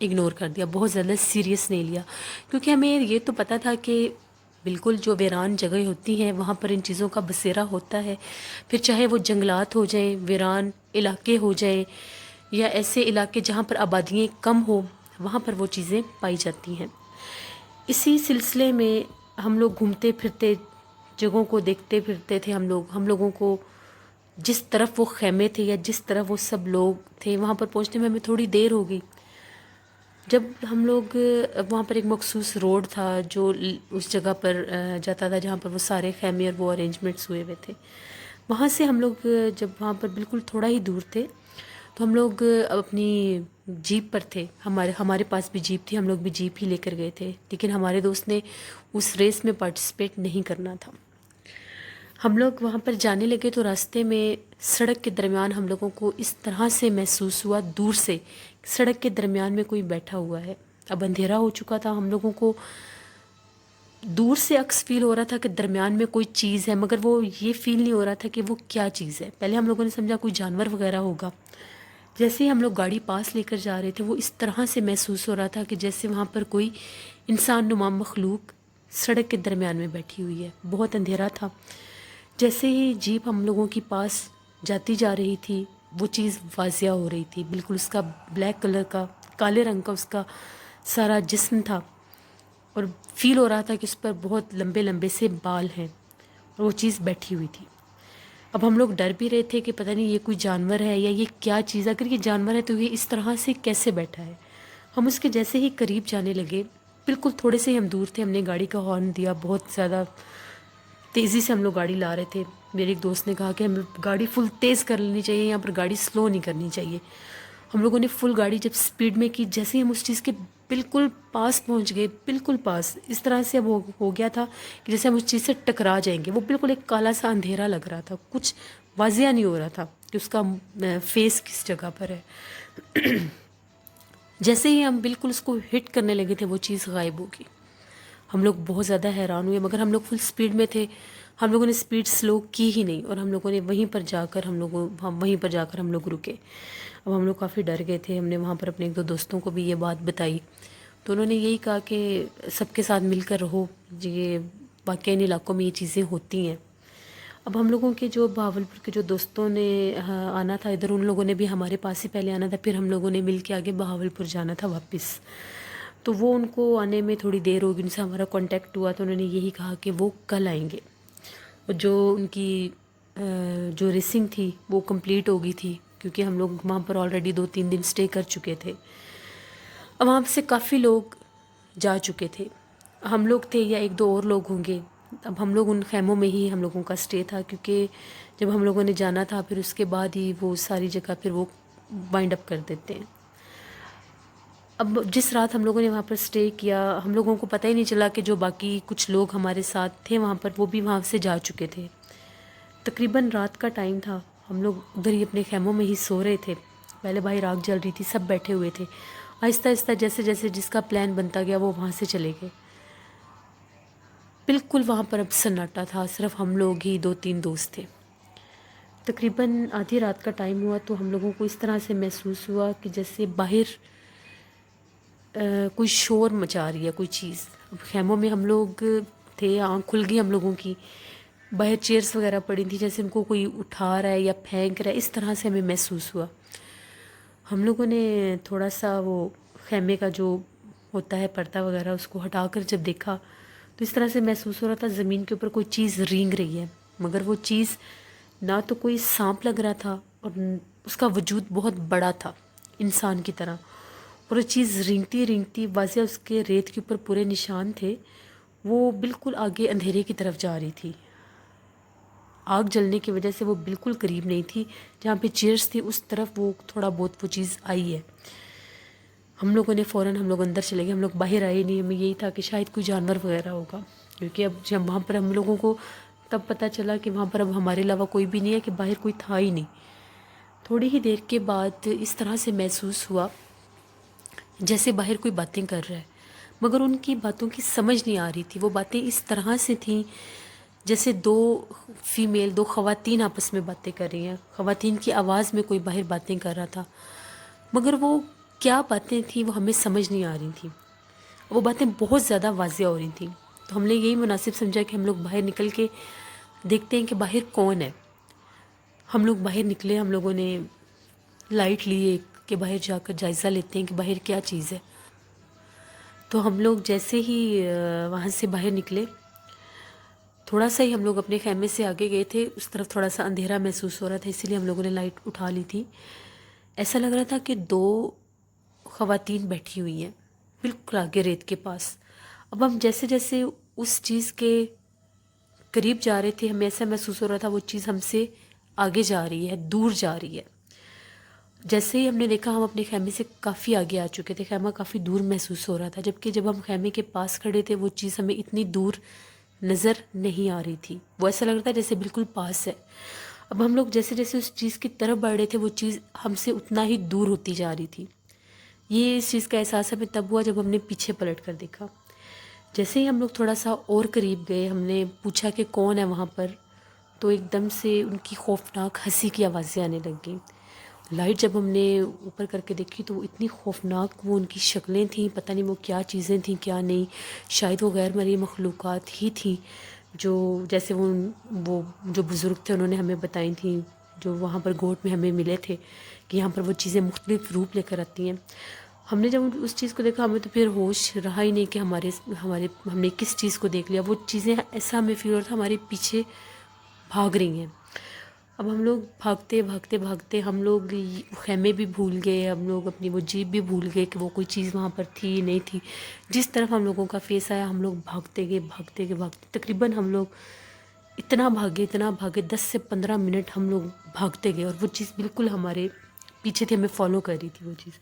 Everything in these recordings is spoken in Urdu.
اگنور کر دیا، بہت زیادہ سیریس نہیں لیا، کیونکہ ہمیں یہ تو پتہ تھا کہ بالکل جو ویران جگہ ہوتی ہیں وہاں پر ان چیزوں کا بسیرا ہوتا ہے، پھر چاہے وہ جنگلات ہو جائیں، ویران علاقے ہو جائیں، یا ایسے علاقے جہاں پر آبادیاں کم ہو، وہاں پر وہ چیزیں پائی جاتی ہیں۔ اسی سلسلے میں ہم لوگ گھومتے پھرتے جگہوں کو دیکھتے پھرتے تھے، ہم لوگوں کو جس طرف وہ خیمے تھے یا جس طرف وہ سب لوگ تھے وہاں پر پہنچنے میں ہمیں تھوڑی دیر ہو گئی۔ جب ہم لوگ وہاں پر ایک مخصوص روڈ تھا جو اس جگہ پر جاتا تھا جہاں پر وہ سارے خیمے اور وہ ارینجمنٹس ہوئے ہوئے تھے، وہاں سے ہم لوگ جب وہاں پر بالکل تھوڑا ہی دور تھے تو ہم لوگ اپنی جیپ پر تھے، ہمارے پاس بھی جیپ تھی، ہم لوگ بھی جیپ ہی لے کر گئے تھے، لیکن ہمارے دوست نے اس ریس میں پارٹیسپیٹ نہیں کرنا تھا۔ ہم لوگ وہاں پر جانے لگے تو راستے میں سڑک کے درمیان ہم لوگوں کو اس طرح سے محسوس ہوا دور سے، سڑک کے درمیان میں کوئی بیٹھا ہوا ہے۔ اب اندھیرا ہو چکا تھا، ہم لوگوں کو دور سے عکس فیل ہو رہا تھا کہ درمیان میں کوئی چیز ہے، مگر وہ یہ فیل نہیں ہو رہا تھا کہ وہ کیا چیز ہے۔ پہلے ہم لوگوں نے سمجھا کوئی جانور وغیرہ ہوگا۔ جیسے ہی ہم لوگ گاڑی پاس لے کر جا رہے تھے وہ اس طرح سے محسوس ہو رہا تھا کہ جیسے وہاں پر کوئی انسان نما مخلوق سڑک کے درمیان میں بیٹھی ہوئی ہے۔ بہت اندھیرا تھا۔ جیسے ہی جیپ ہم لوگوں کی پاس جاتی جا رہی تھی وہ چیز واضح ہو رہی تھی، بالکل اس کا بلیک کلر کا، کالے رنگ کا اس کا سارا جسم تھا، اور فیل ہو رہا تھا کہ اس پر بہت لمبے لمبے سے بال ہیں، اور وہ چیز بیٹھی ہوئی تھی۔ اب ہم لوگ ڈر بھی رہے تھے کہ پتہ نہیں یہ کوئی جانور ہے یا یہ کیا چیز ہے، اگر یہ جانور ہے تو یہ اس طرح سے کیسے بیٹھا ہے۔ ہم اس کے جیسے ہی قریب جانے لگے، بالکل تھوڑے سے ہی ہم دور تھے، ہم نے گاڑی کا ہارن دیا، بہت زیادہ تیزی سے ہم لوگ گاڑی لا رہے تھے۔ میرے ایک دوست نے کہا کہ ہم گاڑی فل تیز کر لینی چاہیے، یہاں پر گاڑی سلو نہیں کرنی چاہیے۔ ہم لوگوں نے فل گاڑی جب سپیڈ میں کی، جیسے ہی ہم اس چیز کے بالکل پاس پہنچ گئے، بالکل پاس، اس طرح سے اب ہو گیا تھا کہ جیسے ہم اس چیز سے ٹکرا جائیں گے۔ وہ بالکل ایک کالا سا اندھیرا لگ رہا تھا، کچھ واضح نہیں ہو رہا تھا کہ اس کا فیس کس جگہ پر ہے۔ جیسے ہی ہم بالکل اس کو ہٹ کرنے لگے تھے وہ چیز غائب ہو گئی۔ ہم لوگ بہت زیادہ حیران ہوئے، مگر ہم لوگ فل سپیڈ میں تھے، ہم لوگوں نے سپیڈ سلو کی ہی نہیں، اور ہم لوگوں نے وہیں پر جا کر ہم لوگ رکے۔ اب ہم لوگ کافی ڈر گئے تھے، ہم نے وہاں پر اپنے ایک دو دوستوں کو بھی یہ بات بتائی، تو انہوں نے یہی کہا کہ سب کے ساتھ مل کر رہو، یہ واقعی ان علاقوں میں یہ چیزیں ہوتی ہیں۔ اب ہم لوگوں کے جو بہاولپور کے جو دوستوں نے آنا تھا ادھر، ان لوگوں نے بھی ہمارے پاس ہی پہلے آنا تھا، پھر ہم لوگوں نے مل کے آگے بہاولپور جانا تھا واپس۔ تو وہ ان کو آنے میں تھوڑی دیر ہوگی، ان سے ہمارا کانٹیکٹ ہوا تو انہوں نے یہی کہا کہ وہ کل آئیں گے، اور جو ان کی جو ریسنگ تھی وہ کمپلیٹ ہو گئی تھی، کیونکہ ہم لوگ وہاں پر آلریڈی 2-3 دن سٹے کر چکے تھے۔ اب وہاں سے کافی لوگ جا چکے تھے، ہم لوگ تھے یا 1-2 اور لوگ ہوں گے۔ اب ہم لوگ ان خیموں میں ہی ہم لوگوں کا سٹے تھا، کیونکہ جب ہم لوگوں نے جانا تھا پھر اس کے بعد ہی وہ ساری جگہ پھر وہ وائنڈ اپ کر دیتے ہیں۔ اب جس رات ہم لوگوں نے وہاں پر سٹے کیا، ہم لوگوں کو پتہ ہی نہیں چلا کہ جو باقی کچھ لوگ ہمارے ساتھ تھے وہاں پر وہ بھی وہاں سے جا چکے تھے۔ تقریباً رات کا ٹائم تھا، ہم لوگ ادھر ہی اپنے خیموں میں ہی سو رہے تھے، پہلے باہر آگ جل رہی تھی، سب بیٹھے ہوئے تھے۔ آہستہ آہستہ جیسے جیسے جس کا پلان بنتا گیا وہ وہاں سے چلے گئے۔ بالکل وہاں پر اب سناٹا تھا، صرف ہم لوگ ہی 2-3 دوست تھے۔ تقریباً آدھی رات کا ٹائم ہوا تو ہم لوگوں کو اس طرح سے محسوس ہوا کہ جیسے باہر کوئی شور مچا رہی ہے کوئی چیز۔ اب خیموں میں ہم لوگ تھے، آنکھ کھل گئی ہم لوگوں کی، باہر چیئرز وغیرہ پڑی تھیں جیسے ان کو کوئی اٹھا رہا ہے یا پھینک رہا ہے، اس طرح سے ہمیں محسوس ہوا۔ ہم لوگوں نے تھوڑا سا وہ خیمے کا جو ہوتا ہے پردہ وغیرہ اس کو ہٹا کر جب دیکھا تو اس طرح سے محسوس ہو رہا تھا زمین کے اوپر کوئی چیز رینگ رہی ہے، مگر وہ چیز نہ تو کوئی سانپ لگ رہا تھا، اور اس کا وجود بہت بڑا تھا انسان کی طرح، اور وہ چیز رینگتی رینگتی واضح اس کے ریت کے اوپر پورے نشان تھے، وہ بالکل آگے اندھیرے کی طرف جا رہی تھی۔ آگ جلنے کی وجہ سے وہ بالکل قریب نہیں تھی، جہاں پہ چیئرز تھی اس طرف وہ تھوڑا بہت وہ چیز آئی ہے۔ ہم لوگوں نے فوراً ہم لوگ اندر چلے گئے، ہم لوگ باہر آئے نہیں، ہمیں یہی تھا کہ شاید کوئی جانور وغیرہ ہوگا، کیونکہ اب جب وہاں پر ہم لوگوں کو تب پتہ چلا کہ وہاں پر اب ہمارے علاوہ کوئی بھی نہیں ہے، کہ باہر کوئی تھا ہی نہیں۔ تھوڑی ہی دیر کے بعد اس طرح سے محسوس ہوا جیسے باہر کوئی باتیں کر رہا ہے، مگر ان کی باتوں کی سمجھ نہیں آ رہی تھی۔ وہ باتیں اس طرح سے تھیں جیسے دو خواتین آپس میں باتیں کر رہی ہیں، خواتین کی آواز میں کوئی باہر باتیں کر رہا تھا، مگر وہ کیا باتیں تھیں وہ ہمیں سمجھ نہیں آ رہی تھیں، وہ باتیں بہت زیادہ واضح ہو رہی تھیں. تو ہم نے یہی مناسب سمجھا کہ ہم لوگ باہر نکل کے دیکھتے ہیں کہ باہر کون ہے. ہم لوگ باہر نکلے، ہم لوگوں نے لائٹ لیے کہ باہر جا کر جائزہ لیتے ہیں کہ باہر کیا چیز ہے. تو ہم لوگ جیسے ہی وہاں سے باہر نکلے، تھوڑا سا ہی ہم لوگ اپنے خیمے سے آگے گئے تھے، اس طرف تھوڑا سا اندھیرا محسوس ہو رہا تھا، اسی لیے ہم لوگوں نے لائٹ اٹھا لی تھی. ایسا لگ رہا تھا کہ 2 خواتین بیٹھی ہوئی ہیں بالکل آگے ریت کے پاس. اب ہم جیسے جیسے اس چیز کے قریب جا رہے تھے، ہمیں ایسا محسوس ہو رہا تھا وہ چیز ہم سے آگے جا رہی ہے، دور جا رہی ہے. جیسے ہی ہم نے دیکھا، ہم اپنے خیمے سے کافی آگے آ چکے تھے، خیمہ کافی دور محسوس ہو رہا تھا، جبکہ جب ہم خیمے کے پاس کھڑے تھے وہ چیز ہمیں اتنی دور نظر نہیں آ رہی تھی، وہ ایسا لگ رہا تھا جیسے بالکل پاس ہے. اب ہم لوگ جیسے جیسے اس چیز کی طرف بڑھ رہے تھے وہ چیز ہم سے اتنا ہی دور ہوتی جا رہی تھی. یہ اس چیز کا احساس ہمیں تب ہوا جب ہم نے پیچھے پلٹ کر دیکھا. جیسے ہی ہم لوگ تھوڑا سا اور قریب گئے، ہم نے پوچھا کہ کون ہے وہاں پر، تو ایک دم سے ان کی خوفناک ہنسی کی آوازیں آنے لگ گئیں. لائٹ جب ہم نے اوپر کر کے دیکھی تو وہ اتنی خوفناک وہ ان کی شکلیں تھیں، پتہ نہیں وہ کیا چیزیں تھیں کیا نہیں. شاید وہ غیر مرئی مخلوقات ہی تھیں، جو جیسے وہ جو بزرگ تھے انہوں نے ہمیں بتائی تھیں، جو وہاں پر گوٹ میں ہمیں ملے تھے کہ یہاں پر وہ چیزیں مختلف روپ لے کر آتی ہیں. ہم نے جب اس چیز کو دیکھا، ہمیں تو پھر ہوش رہا ہی نہیں کہ ہم نے کس چیز کو دیکھ لیا. وہ چیزیں ایسا ہمیں فیل ہو رہا تھا ہمارے پیچھے بھاگ رہی ہیں. اب ہم لوگ بھاگتے بھاگتے بھاگتے ہم لوگ خیمے بھی بھول گئے، ہم لوگ اپنی وہ جیپ بھی بھول گئے کہ وہ کوئی چیز وہاں پر تھی نہیں تھی. جس طرف ہم لوگوں کا فیس آیا ہم لوگ بھاگتے گئے بھاگتے گئے بھاگتے، تقریباً ہم لوگ اتنا بھاگے 10 سے 15 منٹ ہم لوگ بھاگتے گئے، اور وہ چیز بالکل ہمارے پیچھے تھی، ہمیں فالو کر رہی تھی وہ چیز.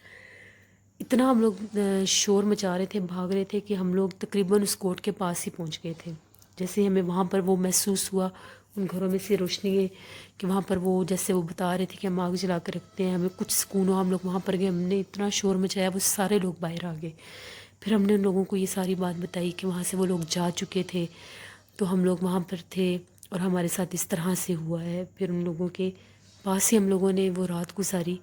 اتنا ہم لوگ شور مچا رہے تھے، بھاگ رہے تھے کہ ہم لوگ تقریباً اس کوٹ کے پاس ہی پہنچ گئے تھے. جیسے ہمیں وہاں پر وہ محسوس ہوا، ان گھروں میں سے روشنی ہے کہ وہاں پر وہ جیسے وہ بتا رہے تھے کہ ہم آگ جلا کے رکھتے ہیں، ہمیں کچھ سکون ہو. ہم لوگ وہاں پر گئے، ہم نے اتنا شور مچایا وہ سارے لوگ باہر آ گئے. پھر ہم نے ان لوگوں کو یہ ساری بات بتائی کہ وہاں سے وہ لوگ جا چکے تھے، تو ہم لوگ وہاں پر تھے اور ہمارے ساتھ اس طرح سے ہوا ہے. پھر ان لوگوں کے پاس ہی ہم لوگوں نے وہ رات گزاری.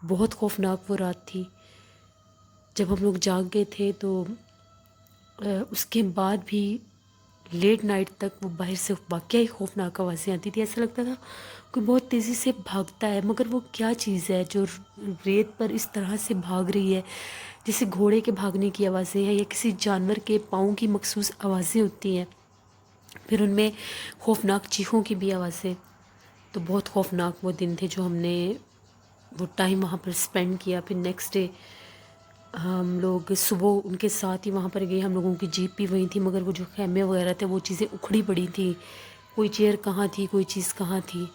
بہت خوفناک وہ رات تھی. جب ہم لوگ جاگ گئے تھے تو اس کے بعد بھی لیٹ نائٹ تک وہ باہر سے واقعی خوفناک آوازیں آتی تھی. ایسا لگتا تھا کوئی بہت تیزی سے بھاگتا ہے، مگر وہ کیا چیز ہے جو ریت پر اس طرح سے بھاگ رہی ہے، جیسے گھوڑے کے بھاگنے کی آوازیں ہیں یا کسی جانور کے پاؤں کی مخصوص آوازیں ہوتی ہیں. پھر ان میں خوفناک چیخوں کی بھی آوازیں. تو بہت خوفناک وہ دن تھے جو ہم نے وہ ٹائم وہاں پر اسپینڈ کیا. پھر نیکسٹ ڈے ہم لوگ صبح ان کے ساتھ ہی وہاں پر گئے. ہم لوگوں کی جیپ بھی وہیں تھی، مگر وہ جو خیمے وغیرہ تھے وہ چیزیں اکھڑی پڑی تھیں، کوئی چیئر کہاں تھی کوئی چیز کہاں تھی.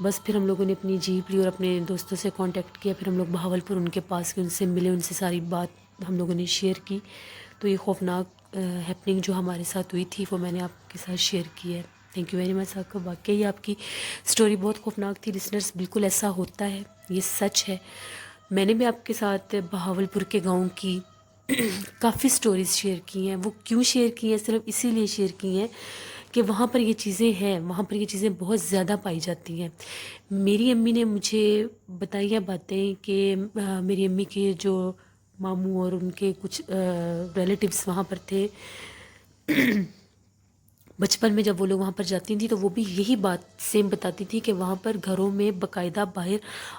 بس پھر ہم لوگوں نے اپنی جیپ لی اور اپنے دوستوں سے کانٹیکٹ کیا. پھر ہم لوگ بہاولپور ان کے پاس گئے، ان سے ملے، ان سے ساری بات ہم لوگوں نے شیئر کی. تو یہ خوفناک ہیپننگ جو ہمارے ساتھ ہوئی تھی وہ میں نے آپ کے ساتھ شیئر کی ہے. تھینک یو ویری مچ آپ کا. واقعی آپ کی اسٹوری بہت خوفناک تھی لسنرس. بالکل ایسا ہوتا ہے، یہ سچ ہے. میں نے بھی آپ کے ساتھ بہاولپور کے گاؤں کی کافی سٹوریز شیئر کی ہیں. وہ کیوں شیئر کی ہیں؟ صرف اسی لیے شیئر کی ہیں کہ وہاں پر یہ چیزیں ہیں، وہاں پر یہ چیزیں بہت زیادہ پائی جاتی ہیں. میری امی نے مجھے بتائی ہیں باتیں کہ میری امی کے جو ماموں اور ان کے کچھ ریلیٹیوز وہاں پر تھے، بچپن میں جب وہ لوگ وہاں پر جاتی تھیں تو وہ بھی یہی بات سیم بتاتی تھی کہ وہاں پر گھروں میں باقاعدہ باہر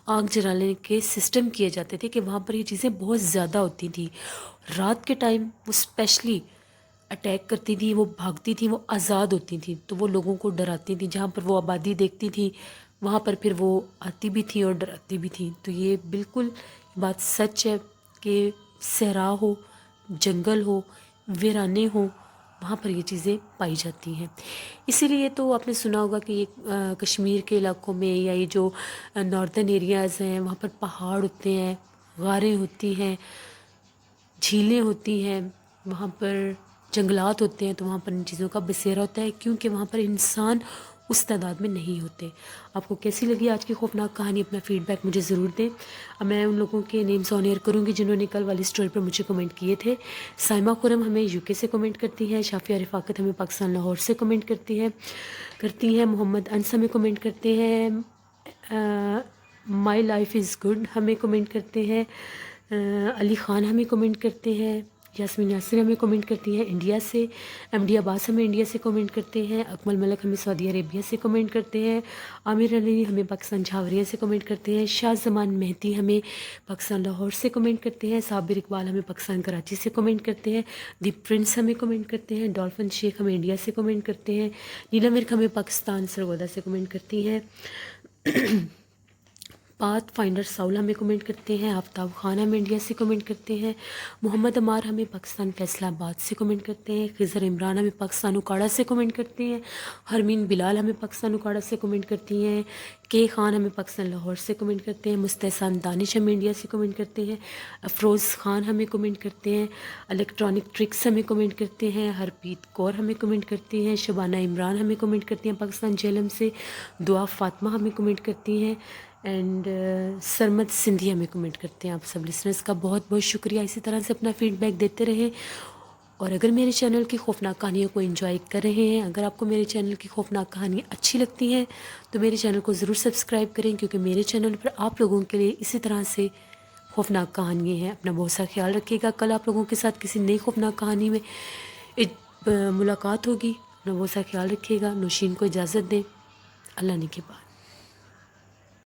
آگ جلانے کے سسٹم کیے جاتے تھے، کہ وہاں پر یہ چیزیں بہت زیادہ ہوتی تھیں. رات کے ٹائم وہ اسپیشلی اٹیک کرتی تھیں، وہ بھاگتی تھیں، وہ آزاد ہوتی تھیں، تو وہ لوگوں کو ڈراتی تھیں. جہاں پر وہ آبادی دیکھتی تھیں وہاں پر پھر وہ آتی بھی تھیں اور ڈراتی بھی تھیں. تو یہ بالکل بات سچ ہے کہ صحرا ہو، جنگل ہو، ویرانے ہو، وہاں پر یہ چیزیں پائی جاتی ہیں. اسی لیے تو آپ نے سنا ہوگا کہ یہ کشمیر کے علاقوں میں یا یہ جو ناردرن ایریاز ہیں وہاں پر پہاڑ ہوتے ہیں، غاریں ہوتی ہیں، جھیلیں ہوتی ہیں، وہاں پر جنگلات ہوتے ہیں، تو وہاں پر ان چیزوں کا بسیرا ہوتا ہے کیونکہ وہاں پر انسان اس تعداد میں نہیں ہوتے. آپ کو کیسی لگی آج کی خوفناک کہانی؟ اپنا فیڈ بیک مجھے ضرور دیں. میں ان لوگوں کے نیمز آن ایئر کروں گی جنہوں نے کل والی اسٹوری پر مجھے کمنٹ کیے تھے. سائمہ خرم ہمیں UK سے کمنٹ کرتی ہے، شافیہ رفاقت ہمیں پاکستان لاہور سے کمنٹ کرتی ہیں. محمد انس ہمیں کمنٹ کرتے ہیں، مائی لائف از گڈ ہمیں کمنٹ کرتے ہیں، علی خان ہمیں کمنٹ کرتے ہیں، یاسمین یاسر ہمیں کمنٹ کرتی ہیں انڈیا سے، ایم ڈی عباس ہمیں انڈیا سے کمنٹ کرتے ہیں، اکمل ملک ہمیں سعودی عربیہ سے کمنٹ کرتے ہیں، عامر علی ہمیں پاکستان جھاوریہ سے کمنٹ کرتے ہیں، شاہ زمان مہدی ہمیں پاکستان لاہور سے کمنٹ کرتے ہیں، صابر اقبال ہمیں پاکستان کراچی سے کمنٹ کرتے ہیں، دی پرنس ہمیں کمنٹ کرتے ہیں، ڈولفن شیخ ہمیں انڈیا سے کمنٹ کرتے ہیں، نیلا مرک ہمیں پاکستان سرگودا سے کمنٹ کرتی ہیں، پاتھ فائنڈر ساؤل ہمیں کمنٹ کرتے ہیں، آفتاب خان ہمیں انڈیا سے کمنٹ کرتے ہیں، محمد عمار ہمیں پاکستان فیصل آباد سے کمنٹ کرتے ہیں، خضر عمران ہمیں پاکستان اکاڑا سے کمنٹ کرتے ہیں، ہرمین بلال ہمیں پاکستان اکاڑا سے کمنٹ کرتی ہیں، کے خان ہمیں پاکستان لاہور سے کمنٹ کرتے ہیں، مستحسن دانش ہمیں انڈیا سے کمنٹ کرتے ہیں، افروز خان ہمیں کمنٹ کرتے ہیں، الیکٹرانک ٹرکس ہمیں کمنٹ کرتے ہیں، ہرپریت کور ہمیں کمنٹ کرتی ہیں، شبانہ عمران ہمیں کمنٹ کرتی ہیں پاکستان جہلم سے، دعا فاطمہ ہمیں کمنٹ کرتی ہیں، اینڈ سرمد سندھی ہمیں کمنٹ کرتے ہیں۔ آپ سب لسنرز کا بہت بہت شکریہ، اسی طرح سے اپنا فیڈ بیک دیتے رہیں، اور اگر میرے چینل کی خوفناک کہانیوں کو انجوائے کر رہے ہیں، اگر آپ کو میرے چینل کی خوفناک کہانی اچھی لگتی ہیں تو میرے چینل کو ضرور سبسکرائب کریں، کیونکہ میرے چینل پر آپ لوگوں کے لیے اسی طرح سے خوفناک کہانیاں ہیں۔ اپنا بہت سا خیال رکھیے گا، کل آپ لوگوں کے ساتھ کسی نئی خوفناک کہانی میں ملاقات ہوگی۔ اپنا بہت سا خیال رکھیے گا، نوشین کو اجازت دیں، اللہ نے کے بعد۔